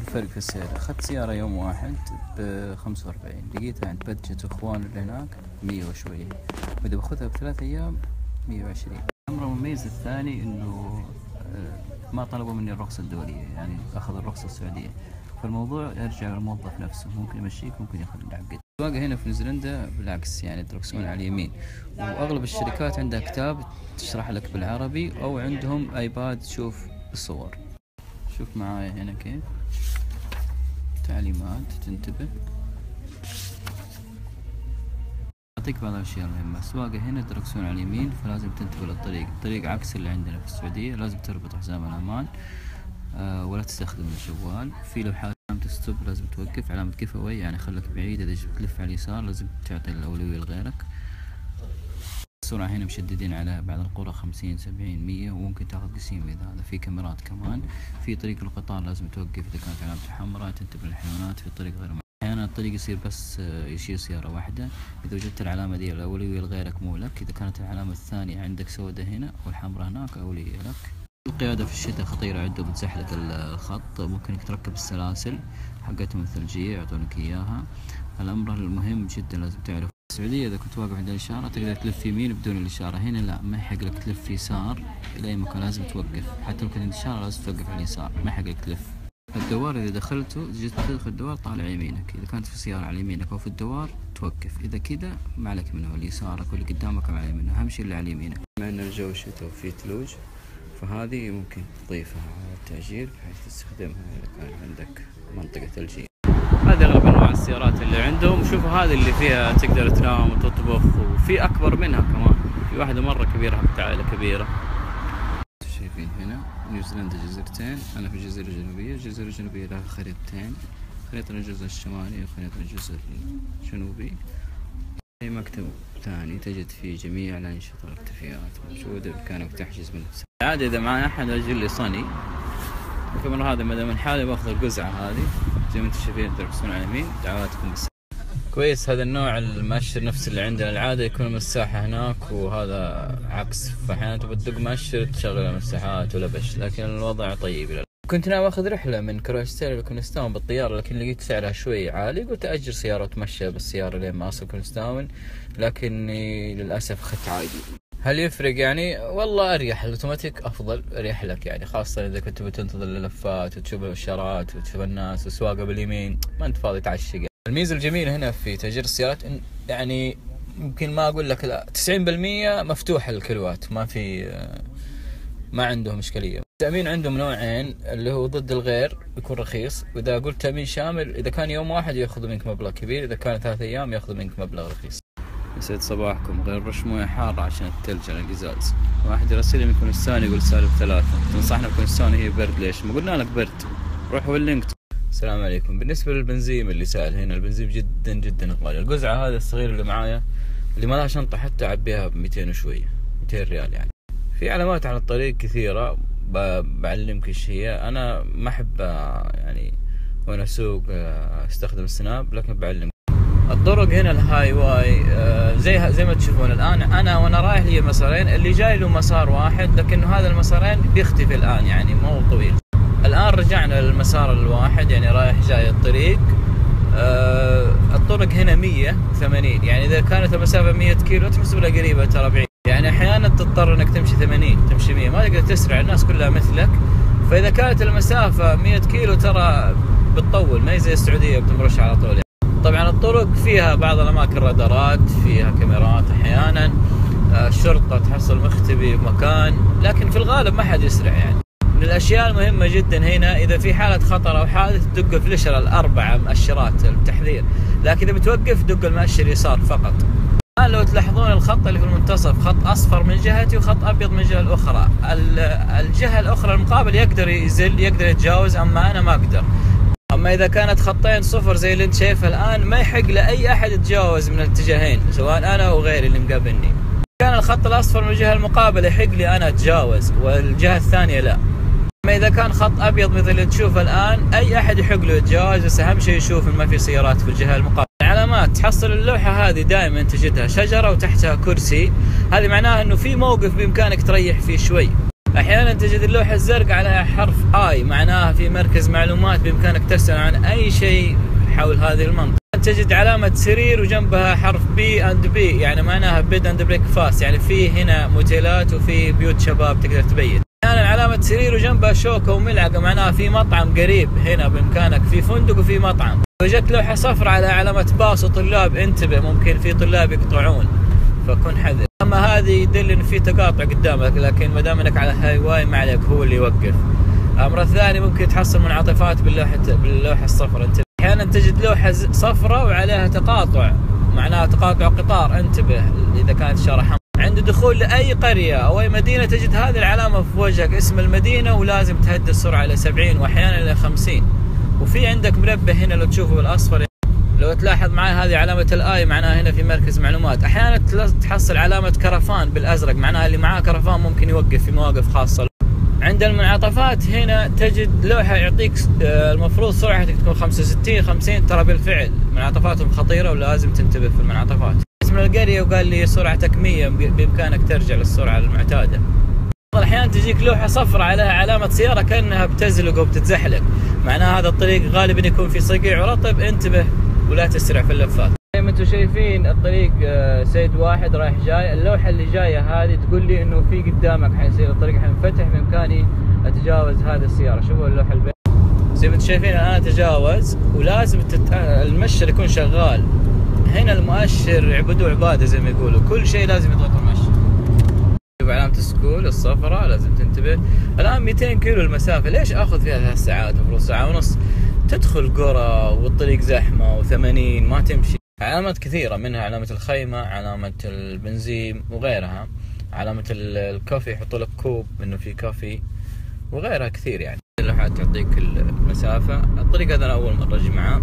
الفرق في السعر. أخذت سيارة يوم واحد ب45، لقيتها عند بجة اخوان اللي هناك 100 وشوية، واذا باخذها ب3 ايام 120. الامر المميز الثاني انه ما طلبوا مني الرخصة الدولية، يعني اخذ الرخصة السعودية، فالموضوع يرجع للموظف نفسه، ممكن يمشيك ممكن ياخذ العقد. السواقة هنا في نيوزيلندا بالعكس، يعني الدركسون على اليمين، واغلب الشركات عندها كتاب تشرح لك بالعربي او عندهم ايباد تشوف الصور. شوف معايا هنا كيف تعليمات، تنتبه. أعطيك بعض الأشياء المهمة. السواقة هنا دركسون على اليمين، فلازم تنتبه للطريق، الطريق عكس اللي عندنا في السعودية، لازم تربط حزام الأمان ولا تستخدم الجوال. في لوحات علامة ستوب لازم توقف، علامة كيف أواي يعني خلك بعيد، إذا بتلف على اليسار لازم تعطي الأولوية لغيرك. السرعة هنا مشددين على بعض القرى 50 70 100، وممكن تاخذ قسيم إذا هذا. في كاميرات كمان. في طريق القطار لازم توقف إذا كانت علامته حمراء، تنتبه للحيوانات. في الطريق غير أحيانا الطريق يصير بس يشيل سيارة واحدة، إذا وجدت العلامة دي الأولوية لغيرك مو لك، إذا كانت العلامة الثانية عندك سوداء هنا والحمراء هناك أولوية لك. القيادة في الشتاء خطيرة عندهم، بتزحلق الخط، ممكن تركب السلاسل حقتهم الثلجية يعطونك إياها. الأمر المهم جدا لازم تعرف، السعودية إذا كنت واقف عند الإشارة تقدر تلف يمين بدون الإشارة، هنا لا، ما يحق لك تلف يسار إلى أي مكان، لازم توقف، حتى لو كنت عند الإشارة لازم توقف على اليسار، ما يحق لك تلف. الدوار إذا دخلته جيت تدخل الدوار طالع يمينك، إذا كانت في سيارة على يمينك أو في الدوار توقف، إذا كذا ما عليك منه، اللي يسارك واللي قدامك ما عليك منه، أهم شيء اللي على يمينك. بما أن الجو شتاء وفيه ثلوج، فهذه ممكن تضيفها على التأجير بحيث تستخدمها إذا كان عندك منطقة ثلجية. هذه أغلب أنواع السيارات اللي عندهم. شوفوا هذه اللي فيها تقدر تنام وتطبخ، وفي أكبر منها كمان، في واحدة مرة كبيرة حقت عائلة كبيرة. شايفين هنا نيوزيلندا جزيرتين، أنا في الجزيرة الجنوبية. الجزيرة الجنوبية لها خريطتين، خريطة الجزء الشمالي وخريطة الجزء الجنوبي. في مكتب ثاني تجد فيه جميع الأنشطة والاكتفاءات موجودة، بإمكانك تحجز منه. عادي إذا معي أحد أجي لي صني، وكمان هذا ما دام حالي باخذ القزعة هذه زي ما انتم شايفين دركسون على اليمين. دعواتكم بس كويس. هذا النوع المؤشر نفس اللي عندنا، العادة يكون المساحة هناك وهذا عكس، فأحيانا تبغى تدق مؤشر تشغل المساحات ولبش، لكن الوضع طيب. كنت ناوي اخذ رحلة من كروستيل لكونستاون بالطيارة، لكن لقيت سعرها شوي عالي، قلت أجر سيارة وتمشى بالسيارة لين ما أصل كونستاون، لكني للأسف أخذت عادي. هل يفرق يعني؟ والله أريح، الأوتوماتيك أفضل، أريح لك يعني، خاصة إذا كنت بتنتظر اللفات وتشوف الإشارات وتشوف الناس وسواقة باليمين، ما أنت فاضي تعشق. الميزة الجميلة هنا في تأجير السيارات يعني يمكن ما أقول لك لا 90% مفتوح الكيلوات، ما عندهم إشكالية. التأمين عندهم نوعين، اللي هو ضد الغير يكون رخيص، وإذا قلت تأمين شامل إذا كان يوم واحد يأخذ منك مبلغ كبير، إذا كان 3 أيام يأخذ منك مبلغ رخيص. يسعد صباحكم. غير رش موية حارة عشان الثلج على القزاز. واحد يرسل لي من كونستاون يقول -3، تنصحنا بكونستاون هي برد، ليش؟ ما قلنا لك برد، روح ويلينغتون. السلام عليكم. بالنسبة للبنزين اللي سأل هنا، البنزين جدا جدا غالي. القزعة هذا الصغير اللي معايا اللي ما لها شنطة حتى أعبيها ب200 وشوية، 200 ريال يعني. في علامات على الطريق كثيرة بعلمك ايش هي. انا ما احب يعني وانا اسوق استخدم السناب، لكن بعلمك. الطرق هنا الهاي واي زي ما تشوفون الان، انا وانا رايح لي مسارين، اللي جاي له مسار واحد، لكن هذا المسارين بيختفي الان يعني مو طويل. الان رجعنا للمسار الواحد، يعني رايح جاي الطريق. الطرق هنا 180، يعني اذا كانت المسافة 100 كيلو تحسب لها قريبة ترى بعيد، يعني احيانا تضطر انك تمشي 80 تمشي 100، ما تقدر تسرع، الناس كلها مثلك. فاذا كانت المسافة 100 كيلو ترى بتطول، ما هي زي السعودية بتمرش على طول يعني. طبعا الطرق فيها بعض الاماكن رادارات، فيها كاميرات احيانا، الشرطة تحصل مختبي بمكان، لكن في الغالب ما حد يسرع يعني. من الاشياء المهمة جدا هنا، اذا في حالة خطر او حادث تدق الفلاشر ال4 مؤشرات التحذير، لكن اذا بتوقف دق المؤشر يسار فقط. الآن لو تلاحظون الخط اللي في المنتصف خط أصفر من جهتي وخط أبيض من الجهة الأخرى، الجهة الأخرى المقابل يقدر يزل، يقدر يتجاوز، أما أنا ما أقدر. أما إذا كانت خطين صفر زي اللي أنت شايفها الآن، ما يحق لأي أحد يتجاوز من الاتجاهين، سواء أنا أو غيري اللي مقابلني. كان الخط الأصفر من الجهة المقابلة يحق لي أنا أتجاوز، والجهة الثانية لا. أما إذا كان خط أبيض مثل اللي تشوفه الآن، أي أحد يحق له يتجاوز، بس أهم شيء يشوف إن ما في سيارات في الجهة المقابلة. علامات تحصل اللوحة هذه دائما تجدها شجرة وتحتها كرسي، هذه معناها انه في موقف بامكانك تريح فيه شوي. أحيانا تجد اللوحة الزرقاء عليها حرف آي، معناها في مركز معلومات بإمكانك تسأل عن أي شيء حول هذه المنطقة. تجد علامة سرير وجنبها حرف B&B، يعني معناها بيد أند بريكفاست، يعني في هنا موتيلات وفي بيوت شباب تقدر تبيت. أحيانا علامة سرير وجنبها شوكة وملعقة، معناها في مطعم قريب هنا بإمكانك، في فندق وفي مطعم. وجدت لوحة صفراء على علامة باص وطلاب، انتبه ممكن في طلاب يقطعون فكن حذر. اما هذه يدل ان في تقاطع قدامك، لكن ما دام انك على هاي واي ما عليك، هو اللي يوقف. الامر الثاني ممكن تحصل منعطفات باللوحة الصفراء، انتبه. احيانا تجد لوحة صفراء وعليها تقاطع، معناها تقاطع قطار، انتبه اذا كانت اشارة حمراء. عند الدخول لاي قرية او اي مدينة تجد هذه العلامة في وجهك، اسم المدينة، ولازم تهدي السرعة الى 70 واحيانا الى 50. وفي عندك منبه هنا لو تشوفه بالاصفر، لو تلاحظ معي هذه علامة الآي معناها هنا في مركز معلومات. أحيانا تحصل علامة كرفان بالأزرق، معناها اللي معاه كرفان ممكن يوقف في مواقف خاصة. عند المنعطفات هنا تجد لوحة يعطيك المفروض سرعتك تكون 65 50، ترى بالفعل منعطفاتهم خطيرة ولازم تنتبه في المنعطفات. اسم القرية وقال لي سرعتك 100، بإمكانك ترجع للسرعة المعتادة. بعض الأحيان تجيك لوحة صفراء عليها علامة سيارة كأنها بتزلق وبتتزحلق، معناها هذا الطريق غالبا يكون في صقيع ورطب، انتبه ولا تسرع في اللفات. زي ما انتم شايفين الطريق سيد واحد رايح جاي، اللوحة اللي جاية هذه تقول لي انه في قدامك حيصير الطريق حينفتح، بامكاني اتجاوز هذه السيارة. شوفوا اللوحة البيضاء زي ما انتم شايفين الان اتجاوز، ولازم المشر يكون شغال. هنا المؤشر عبدوا عبادة زي ما يقولوا، كل شيء لازم يضغط المؤشر. شوف علامة السكول الصفراء لازم تنتبه. الان 200 كيلو المسافة، ليش اخذ فيها 3 ساعات؟ المفروض ساعة ونص. تدخل قرى والطريق زحمة و80 ما تمشي. علامات كثيرة، منها علامة الخيمة، علامة البنزين وغيرها، علامة الكوفي يحطوا لك كوب انه في كوفي، وغيرها كثير. يعني اللوحات تعطيك المسافة. الطريق هذا أنا أول مرة أجي معاه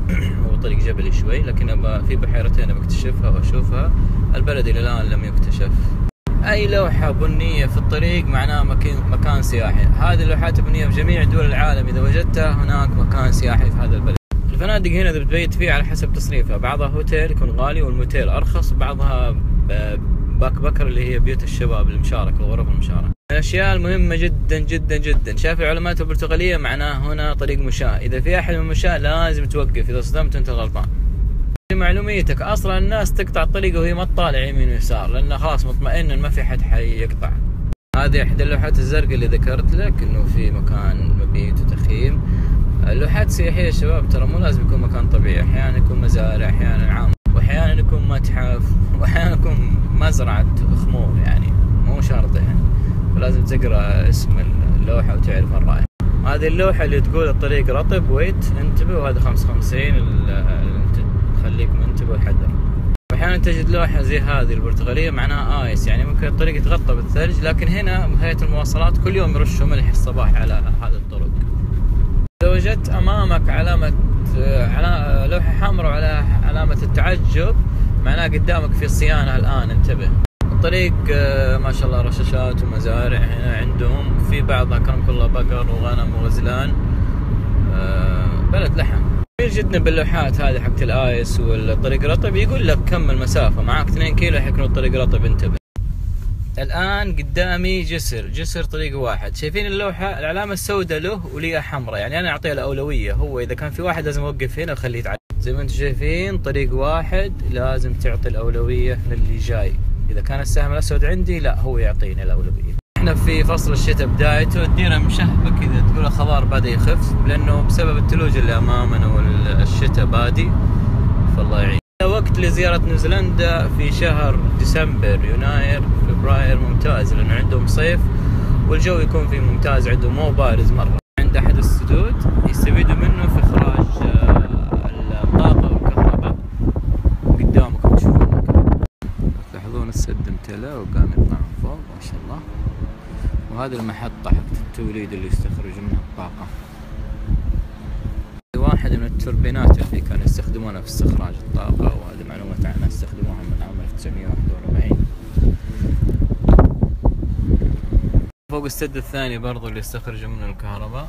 هو طريق جبلي شوي، لكن في بحيرتين بكتشفها وأشوفها، البلد إلى الآن لم يكتشف. أي لوحة بنية في الطريق معناه مكان سياحي. هذه اللوحات بنية في جميع دول العالم، إذا وجدتها هناك مكان سياحي في هذا البلد. الفنادق هنا إذا بتبيت فيه على حسب تصنيفها، بعضها هوتيل يكون غالي والموتيل أرخص، وبعضها باك بكر اللي هي بيوت الشباب المشاركة وغرف المشاركة. الأشياء المهمة جدا جدا جدا، شايف العلامات البرتقالية معناه هنا طريق مشاة، إذا في أحد من المشاة لازم توقف، إذا صدمت أنت غلطان. لمعلوميتك أصلا الناس تقطع الطريق وهي ما تطالع يمين ويسار، لأنه خلاص مطمئن إن ما في حد حيقطع. هذه إحدى اللوحات الزرقاء اللي ذكرت لك إنه في مكان مبيت وتخييم. اللوحات السياحية الشباب ترى مو لازم يكون مكان طبيعي، أحيانا يكون مزارع، أحيانا عام، وأحيانا يكون متحف، وأحيانا يكون مزرعة خمور، يعني مو شرط يعني. ولازم تقرأ اسم اللوحة وتعرف وين رايح. هذه اللوحة اللي تقول الطريق رطب ويت انتبه، وهذا 55 خليك منتبه وحذر. واحيانا تجد لوحة زي هذه البرتغالية معناها آيس، يعني ممكن الطريق يتغطى بالثلج، لكن هنا هيئة المواصلات كل يوم يرشوا ملح الصباح على هذه الطرق. لو وجدت أمامك علامة لوحة حمراء وعلى علامة التعجب معناه قدامك في صيانة الآن، انتبه. الطريق ما شاء الله رشاشات ومزارع هنا عندهم، في بعضها كرمك الله بقر وغنم وغزلان، بلد لحم. كثير جدا باللوحات هذه حقت الآيس والطريق رطب يقول لك كم المسافة، معك 2 كيلو حيكون الطريق رطب، انتبه. الآن قدامي جسر طريق واحد، شايفين اللوحة العلامة السوداء له وليها حمراء، يعني أنا أعطيه الأولوية، هو إذا كان في واحد لازم أوقف هنا وخليه يتعدى. زي ما أنتم شايفين طريق واحد لازم تعطي الأولوية للي جاي، إذا كان السهم الأسود عندي لا هو يعطيني الأولوية. احنا في فصل الشتاء بدايته، الديرة مشهبة كذا، تقول الخضار بدأ يخف لأنه بسبب الثلوج اللي أمامنا والشتاء بادي، فالله يعين. وقت لزيارة نيوزيلندا في شهر ديسمبر يناير فبراير ممتاز، لأنه عندهم صيف والجو يكون فيه ممتاز عندهم، مو بارز مرة. عند أحد السدود يستفيدوا منه في إخراج الطاقة والكهرباء. قدامكم تشوفون تلاحظون السد امتلأ وقام يطلع فوق ما شاء الله، وهذه المحطة حق التوليد اللي يستخرج منها الطاقة. واحد من التوربينات اللي كانوا يستخدمونها في استخراج الطاقة، وهذه معلومة عنها استخدموها من عام 1941. فوق السد الثاني برضو اللي يستخرجوا منه الكهرباء،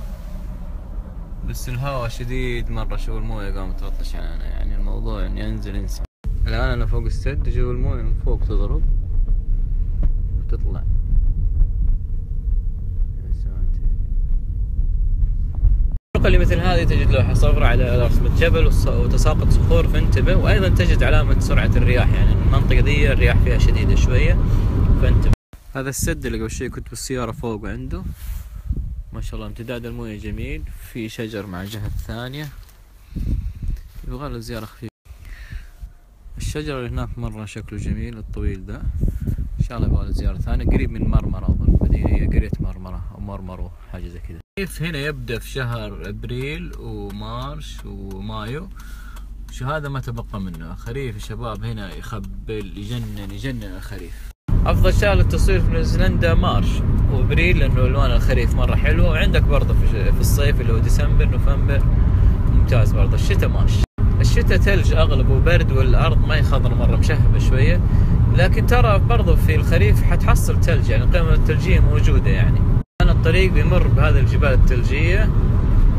بس الهواء شديد مرة، شو الموية قامت تغطش علينا، يعني الموضوع يعني ينزل ينسى. الآن أنا فوق السد، جو الموية من فوق تضرب وتطلع. المنطقة اللي مثل هذه تجد لوحة صغرى على رسمة جبل وتساقط صخور، فانتبه. وأيضا تجد علامة سرعة الرياح، يعني المنطقة دي الرياح فيها شديدة شوية، فانتبه. هذا السد اللي قبل شوي كنت بالسيارة فوق عنده، ما شاء الله امتداد الموية جميل، في شجر مع الجهة الثانية، يبغى له زيارة خفيفة. الشجر اللي هناك مرة شكله جميل الطويل ده، ان شاء الله يبغى له زيارة ثانية. قريب من مرمرة، أظن مدينة قرية مرمرة أو مرمرو حاجة زي كذا. الخريف هنا يبدأ في شهر أبريل ومارش ومايو، هذا ما تبقى منه. خريف يا شباب هنا يخبل، يجنن الخريف. أفضل شهر للتصوير في نيوزيلندا مارش وأبريل، لأنه ألوان الخريف مرة حلوة. وعندك برضه في الصيف اللي هو ديسمبر نوفمبر ممتاز برضه. الشتاء ماشي، الشتاء ثلج أغلب وبرد، والأرض ما هي خضر مرة مشهبة شوية، لكن ترى برضه في الخريف حتحصل ثلج، يعني القمم الثلجية موجودة. يعني أنا الطريق بيمر بهذه الجبال الثلجية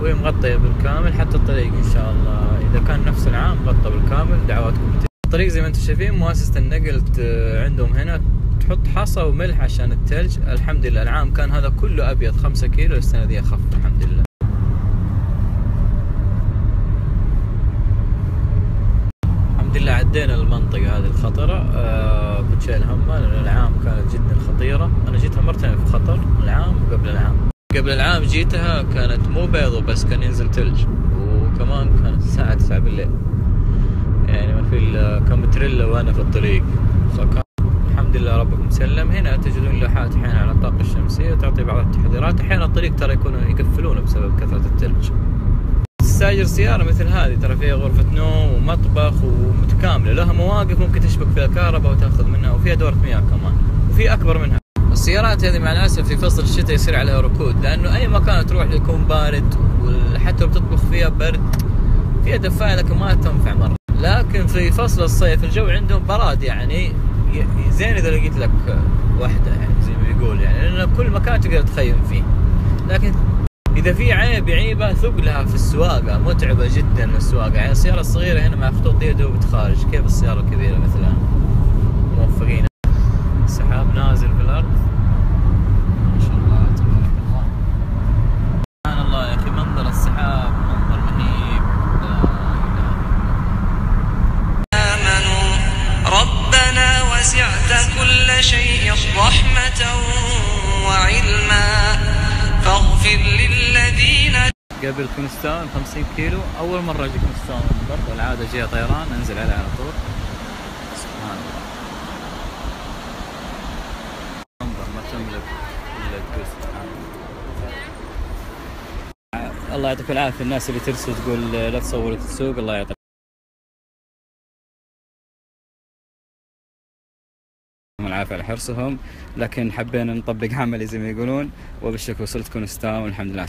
وهي مغطية بالكامل، حتى الطريق إن شاء الله إذا كان نفس العام مغطى بالكامل. دعواتكم. الطريق زي ما انتم شايفين مؤسسة النقل عندهم هنا تحط حصى وملح عشان الثلج. الحمد لله العام كان هذا كله أبيض 5 كيلو، السنة دي أخف الحمد لله. الحمد لله عدينا المنطقة هذه الخطرة، كنت شايل همها لأن العام كانت جدا خطيرة. أنا جيتها مرتين في خطر، العام وقبل العام. قبل العام جيتها كانت مو بيض بس كان ينزل ثلج، وكمان كانت الساعة 9 بالليل، يعني ما في كم تريلا وأنا في الطريق، فكان الحمد لله ربكم مسلم. هنا تجدون لوحات أحيانا على الطاقة الشمسية تعطي بعض التحذيرات. أحيانا الطريق ترى يكونوا يقفلونه بسبب كثرة الثلج. تستأجر سيارة مثل هذه ترى فيها غرفة نوم ومطبخ ومتكاملة، لها مواقف ممكن تشبك فيها كهرباء وتاخذ منها، وفيها دورة مياه كمان، وفي أكبر منها. السيارات هذه مع الأسف في فصل الشتاء يصير عليها ركود، لأنه أي مكان تروح يكون بارد، وحتى لو بتطبخ فيها برد، فيها دفاية لكن ما تنفع مرة. لكن في فصل الصيف الجو عندهم براد، يعني زين إذا لقيت لك واحدة، يعني زي ما يقول، يعني لأن كل مكان تقدر تخيم فيه. لكن إذا في عيبة ثقلها في السواقة، متعبة جدا السواقة. يعني السيارة الصغيرة هنا مع خطوط دي دوب تخارج، كيف السيارة الكبيرة مثلا. موفقين. السحاب نازل في الأرض ما شاء الله تبارك الله. سبحان الله يا أخي، منظر السحاب منظر مهيب. لا إله إلا الله. ربنا وسعت كل شيء رحمة وعلما فاغفر للذين. قبل كونستاون 50 كيلو، أول مرة أجي كونستاون برضه، العادة جاي طيران أنزل عليه على طول. سبحان الله، منظر ما تملك إلا تقول سبحان الله. الله يعطيك العافية الناس اللي ترسل تقول لا تصوروا في السوق، الله يعطيك العافية على حرصهم، لكن حبينا نطبق عملي زي ما يقولون. وبالشكل وصلت كونستاون الحمد لله.